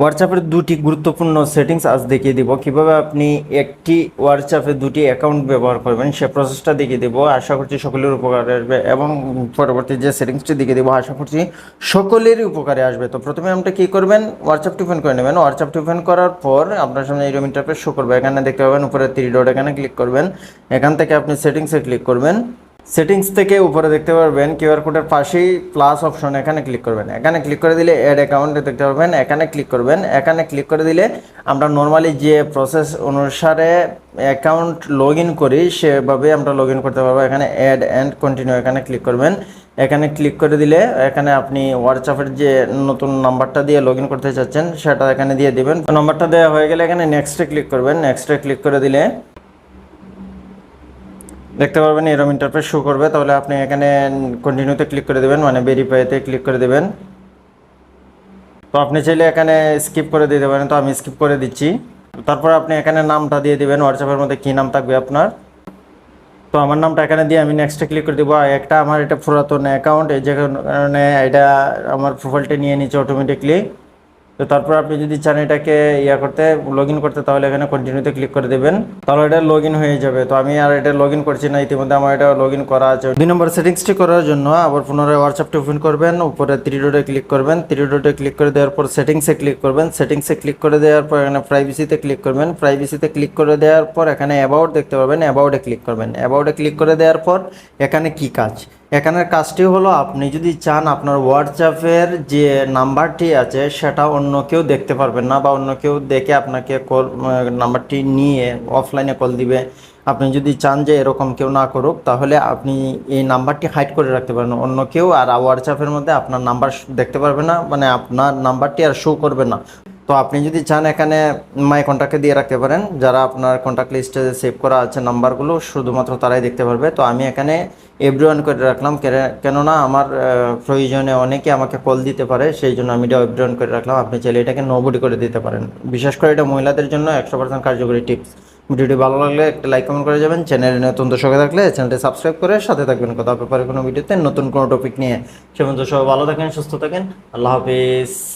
হোয়াটসঅ্যাপের দুটি গুরুত্বপূর্ণ সেটিংস আজ দেখিয়ে দিব কিভাবে আপনি একটি হোয়াটসঅ্যাপে দুটি অ্যাকাউন্ট ব্যবহার করবেন সে প্রসেসটা দেখিয়ে দেবো। আশা করছি সকলের উপকারে আসবে এবং পরবর্তী যে সেটিংসটি দেখিয়ে দেবো আশা করছি সকলেরই উপকারে আসবে। তো প্রথমে আপনি কী করবেন, হোয়াটসঅ্যাপটি ওপেন করে নেবেন। হোয়াটসঅ্যাপটি ওপেন করার পর আপনার সামনে এরকম ইন্টারফেস শো করবে। এখানে দেখতে পাবেন উপরে 3 ডট, এখানে ক্লিক করবেন। এখান থেকে আপনি সেটিংসে ক্লিক করবেন। সেটিংস থেকে উপরে দেখতে পারবেন কিউআর কোডের পাশেই প্লাস অপশন, এখানে ক্লিক করবেন। এখানে ক্লিক করে দিলে অ্যাড অ্যাকাউন্টে দেখতে পারবেন, এখানে ক্লিক করবেন। এখানে ক্লিক করে দিলে আমরা নর্মালি যে প্রসেস অনুসারে অ্যাকাউন্ট লগ ইন করি সেভাবে আমরা লগ ইন করতে পারবো। এখানে অ্যাড অ্যান্ড কন্টিনিউ, এখানে ক্লিক করবেন। এখানে ক্লিক করে দিলে এখানে আপনি হোয়াটসঅ্যাপের যে নতুন নাম্বারটা দিয়ে লগ ইন করতে চাচ্ছেন সেটা এখানে দিয়ে দেবেন। নাম্বারটা দেওয়া হয়ে গেলে এখানে নেক্সটে ক্লিক করবেন। নেক্সটে ক্লিক করে দিলে দেখতে পারবেন এরকম ইন্টারফেস শো করবে। তাহলে আপনি এখানে কন্টিনিউতে ক্লিক করে দেবেন, মানে ভেরিফাইতে ক্লিক করে দেবেন। তো আপনি চাইলে এখানে স্কিপ করে দিতে পারেন, তো আমি স্কিপ করে দিচ্ছি। তারপর আপনি এখানে নামটা দিয়ে দিবেন, হোয়াটসঅ্যাপের মধ্যে কী নাম থাকবে আপনার। তো আমার নামটা এখানে দিয়ে আমি নেক্সটে ক্লিক করে দেবো। একটা আমার এটা পুরাতন অ্যাকাউন্ট, এই যে কারণে এটা আমার প্রোফাইলটা নিয়ে নিচ্ছে অটোমেটিকলি। তো তারপর আপনি যদি চান এটাকে করতে লগ ইন করতে, তাহলে এখানে কন্টিনিউতে ক্লিক করে দেবেন, তাহলে এটা লগ ইন হয়ে যাবে। তো আমি আর এটা লগ ইন করছি না, ইতিমধ্যে আমার এটা লগ ইন করা আছে। 2 নম্বর সেটিংসটি করার জন্য আবার পুনরায় হোয়াটসঅ্যাপটি ওপেন করবেন। উপরে 3 ডটে ক্লিক করবেন। 3 ডটে ক্লিক করে দেওয়ার পর সেটিংসে ক্লিক করবেন। সেটিংসে ক্লিক করে দেওয়ার পর এখানে প্রাইভেসিতে ক্লিক করবেন। প্রাইভেসিতে ক্লিক করে দেওয়ার পর এখানে অ্যাবাউট দেখতে পাবেন, অ্যাবাউটে ক্লিক করবেন। অ্যাবাউটে ক্লিক করে দেওয়ার পর এখানে কি কাজ, এখানের কাজটি হলো আপনি যদি চান আপনার হোয়াটসঅ্যাপের যে নাম্বারটি আছে সেটা অন্য কেউ দেখতে পারবেন না, বা অন্য কেউ দেখে আপনাকে কল নাম্বারটি নিয়ে অফলাইনে কল দিবে। আপনি যদি চান যে এরকম কেউ না করুক, তাহলে আপনি এই নাম্বারটি হাইড করে রাখতে পারেন অন্য কেউ, আর হোয়াটসঅ্যাপের মধ্যে আপনার নাম্বার দেখতে পারবে না, মানে আপনার নাম্বারটি আর শো করবে না। তো আপনি যদি চান এখানে মাই কন্ট্যাক্টে দিয়ে রাখতে পারেন, যারা আপনার কন্ট্যাক্ট লিস্টে সেভ করা আছে নাম্বারগুলো শুধুমাত্র তারাই দেখতে পারবে। তো আমি এখানে এভরিওয়ান করে রাখলাম, কেননা আমার প্রয়োজনে অনেকে আমাকে কল দিতে পারে, সেই জন্য আমি এটা এভরিওয়ান করে রাখলাম। আপনি চাইলে এটাকে নোবডি করে দিতে পারেন। বিশেষ করে এটা মহিলাদের জন্য 100% কার্যকরী টিপস। ভিডিওটি ভালো লাগলে একটা লাইক কমেন্ট করে যাবেন। চ্যানেলে নতুন দর্শক থাকলে চ্যানেলটি সাবস্ক্রাইব করে সাথে থাকবেন। কথা হবে পরে কোনো ভিডিওতে নতুন কোনো টপিক নিয়ে। সে পর্যন্ত সবাই ভালো থাকেন, সুস্থ থাকেন। আল্লাহ হাফিজ।